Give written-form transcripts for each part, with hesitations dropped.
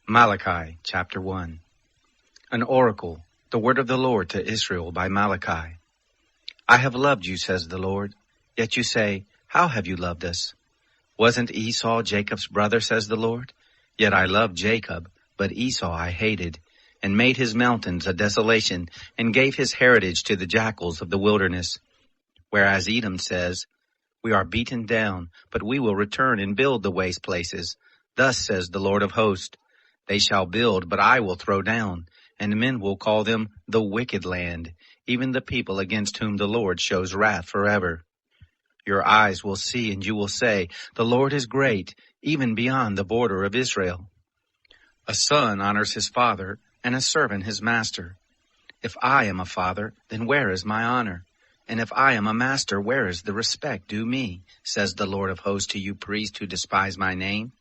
Malachi, chapter 1. An oracle, the word of the Lord to Israel by Malachi. I have loved you, says the Lord. Yet you say, how have you loved us? Wasn't Esau Jacob's brother, says the Lord? Yet I loved Jacob, but Esau I hated, and made his mountains a desolation, and gave his heritage to the jackals of the wilderness. Whereas Edom says, we are beaten down, but we will return and build the waste places. Thus says the Lord of hosts. They shall build, but I will throw down, and men will call them the wicked land, even the people against whom the Lord shows wrath forever. Your eyes will see, and you will say, the Lord is great, even beyond the border of Israel. A son honors his father, and a servant his master. If I am a father, then where is my honor? And if I am a master, where is the respect due me? Says the Lord of hosts to you priests who despise my name.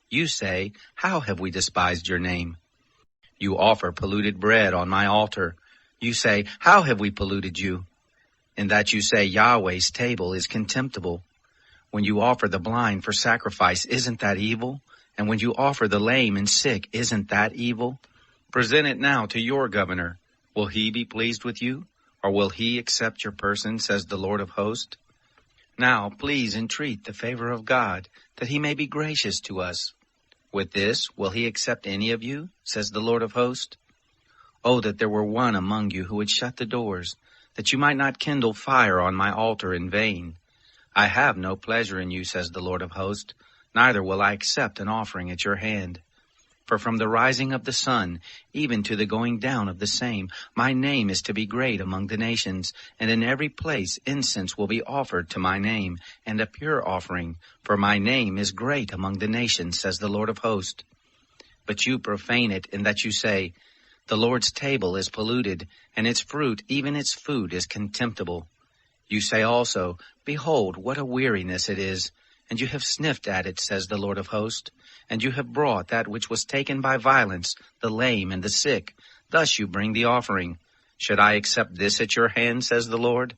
You say, how have we despised your name? You offer polluted bread on my altar. You say, how have we polluted you? In that you say Yahweh's table is contemptible. When you offer the blind for sacrifice, isn't that evil? And when you offer the lame and sick, isn't that evil? Present it now to your governor. Will he be pleased with you? Or will he accept your person, says the Lord of hosts? Now please entreat the favor of God, that he may be gracious to us. With this, will he accept any of you, says the Lord of hosts? Oh, that there were one among you who would shut the doors, that you might not kindle fire on my altar in vain. I have no pleasure in you, says the Lord of hosts, neither will I accept an offering at your hand. For from the rising of the sun, even to the going down of the same, my name is to be great among the nations, and in every place incense will be offered to my name, and a pure offering, for my name is great among the nations, says the Lord of hosts. But you profane it in that you say, the Lord's table is polluted, and its fruit, even its food, is contemptible. You say also, behold, what a weariness it is, and you have sniffed at it, says the Lord of hosts. And you have brought that which was taken by violence, the lame and the sick. Thus you bring the offering. Should I accept this at your hand, says the Lord?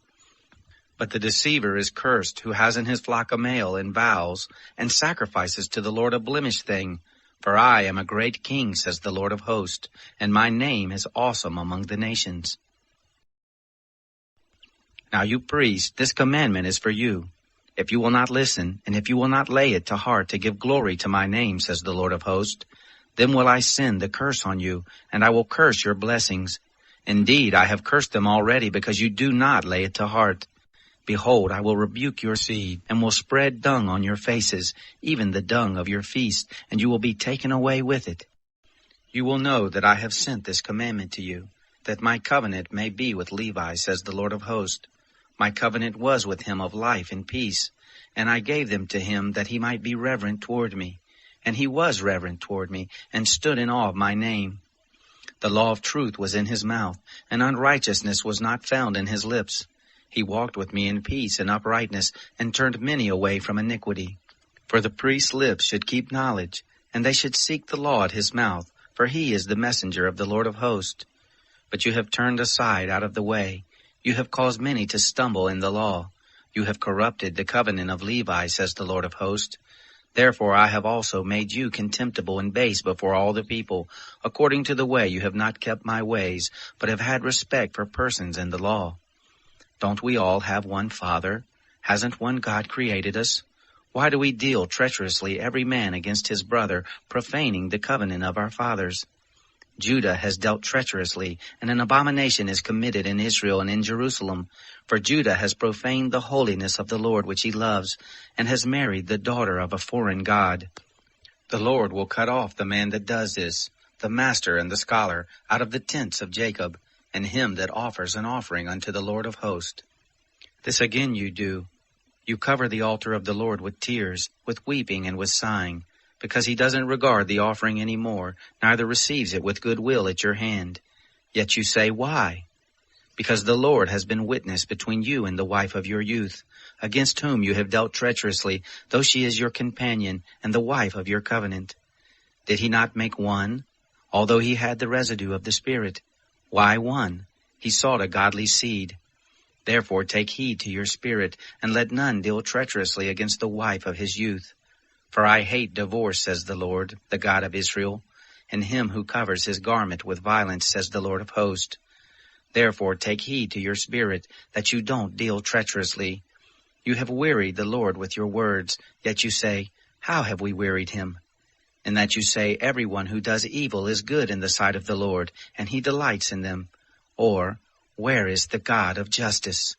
But the deceiver is cursed, who has in his flock a male and vows, and sacrifices to the Lord a blemished thing. For I am a great king, says the Lord of hosts, and my name is awesome among the nations. Now you priests, this commandment is for you. If you will not listen, and if you will not lay it to heart to give glory to my name, says the Lord of hosts, then will I send the curse on you, and I will curse your blessings. Indeed, I have cursed them already, because you do not lay it to heart. Behold, I will rebuke your seed, and will spread dung on your faces, even the dung of your feast, and you will be taken away with it. You will know that I have sent this commandment to you, that my covenant may be with Levi, says the Lord of hosts. My covenant was with him of life and peace, and I gave them to him that he might be reverent toward me. And he was reverent toward me, and stood in awe of my name. The law of truth was in his mouth, and unrighteousness was not found in his lips. He walked with me in peace and uprightness, and turned many away from iniquity. For the priest's lips should keep knowledge, and they should seek the law at his mouth, for he is the messenger of the Lord of hosts. But you have turned aside out of the way. You have caused many to stumble in the law. You have corrupted the covenant of Levi, says the Lord of hosts. Therefore I have also made you contemptible and base before all the people, according to the way you have not kept my ways, but have had respect for persons in the law. Don't we all have one Father? Hasn't one God created us? Why do we deal treacherously every man against his brother, profaning the covenant of our fathers? Judah has dealt treacherously, and an abomination is committed in Israel and in Jerusalem. For Judah has profaned the holiness of the Lord which he loves, and has married the daughter of a foreign god. The Lord will cut off the man that does this, the master and the scholar, out of the tents of Jacob, and him that offers an offering unto the Lord of hosts. This again you do. You cover the altar of the Lord with tears, with weeping and with sighing, because he doesn't regard the offering any more, neither receives it with good will at your hand. Yet you say, why? Because the Lord has been witness between you and the wife of your youth, against whom you have dealt treacherously, though she is your companion and the wife of your covenant. Did he not make one, although he had the residue of the Spirit? Why one? He sought a godly seed. Therefore take heed to your spirit, and let none deal treacherously against the wife of his youth. For I hate divorce, says the Lord, the God of Israel. and him who covers his garment with violence, says the Lord of hosts. Therefore take heed to your spirit, that you don't deal treacherously. You have wearied the Lord with your words, yet you say, how have we wearied him? And that you say, everyone who does evil is good in the sight of the Lord, and he delights in them. Or, where is the God of justice?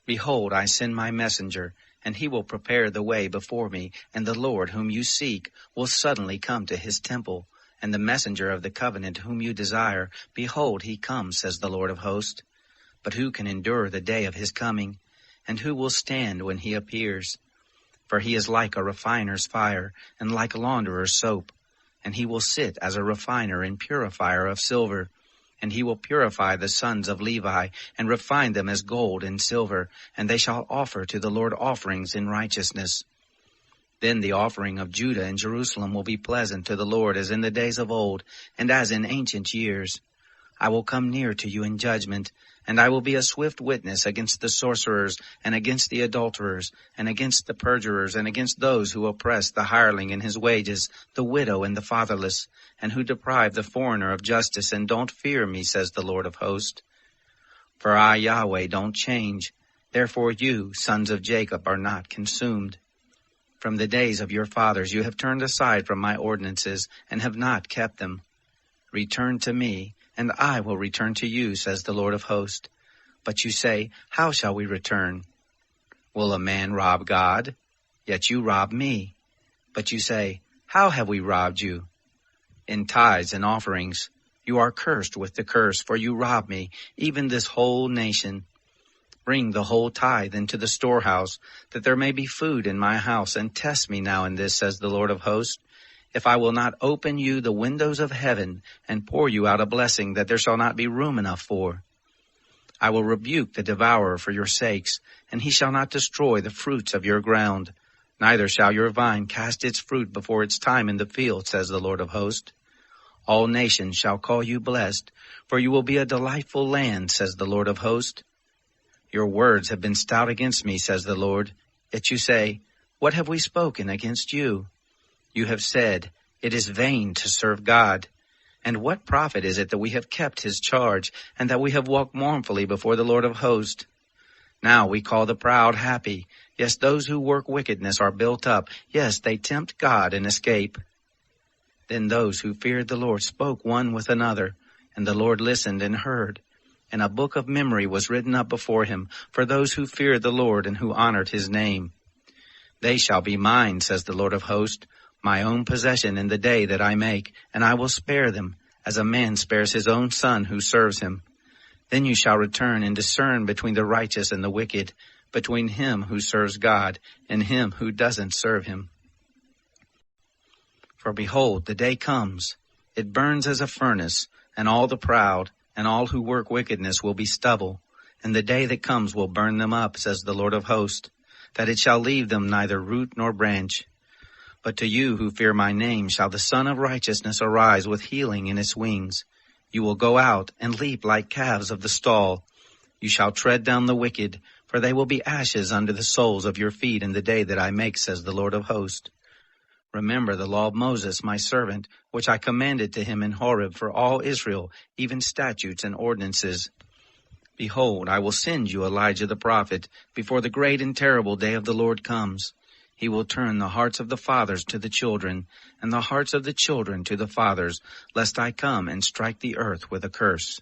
Behold, I send my messenger, and he will prepare the way before me, and the Lord whom you seek will suddenly come to his temple. And the messenger of the covenant whom you desire, behold, he comes, says the Lord of hosts. But who can endure the day of his coming? And who will stand when he appears? For he is like a refiner's fire, and like a launderer's soap. And he will sit as a refiner and purifier of silver. And he will purify the sons of Levi, and refine them as gold and silver, and they shall offer to the Lord offerings in righteousness. Then the offering of Judah and Jerusalem will be pleasant to the Lord as in the days of old, and as in ancient years. I will come near to you in judgment, and I will be a swift witness against the sorcerers, and against the adulterers, and against the perjurers, and against those who oppress the hireling in his wages, the widow and the fatherless, and who deprive the foreigner of justice, and don't fear me, says the Lord of hosts. For I, Yahweh, don't change. Therefore you, sons of Jacob, are not consumed. From the days of your fathers you have turned aside from my ordinances, and have not kept them. Return to me, and I will return to you, says the Lord of hosts. But you say, how shall we return? Will a man rob God? Yet you rob me. But you say, how have we robbed you? In tithes and offerings. You are cursed with the curse, for you rob me, even this whole nation. Bring the whole tithe into the storehouse, that there may be food in my house, and test me now in this, says the Lord of hosts. If I will not open you the windows of heaven, and pour you out a blessing that there shall not be room enough for. I will rebuke the devourer for your sakes, and he shall not destroy the fruits of your ground. Neither shall your vine cast its fruit before its time in the field, says the Lord of hosts. All nations shall call you blessed, for you will be a delightful land, says the Lord of hosts. Your words have been stout against me, says the Lord. Yet you say, what have we spoken against you? You have said, it is vain to serve God. And what profit is it that we have kept his charge, and that we have walked mournfully before the Lord of hosts? Now we call the proud happy. Yes, those who work wickedness are built up. Yes, they tempt God and escape. Then those who feared the Lord spoke one with another, and the Lord listened and heard. And a book of memory was written up before him for those who feared the Lord and who honored his name. They shall be mine, says the Lord of hosts, my own possession in the day that I make, and I will spare them, as a man spares his own son who serves him. Then you shall return and discern between the righteous and the wicked, between him who serves God and him who doesn't serve him. For behold, the day comes, it burns as a furnace, and all the proud and all who work wickedness will be stubble, and the day that comes will burn them up, says the Lord of hosts, that it shall leave them neither root nor branch. But to you who fear my name shall the Son of Righteousness arise with healing in its wings. You will go out and leap like calves of the stall. You shall tread down the wicked, for they will be ashes under the soles of your feet in the day that I make, says the Lord of hosts. Remember the law of Moses, my servant, which I commanded to him in Horeb for all Israel, even statutes and ordinances. Behold, I will send you Elijah the prophet before the great and terrible day of the Lord comes. He will turn the hearts of the fathers to the children, and the hearts of the children to the fathers, lest I come and strike the earth with a curse.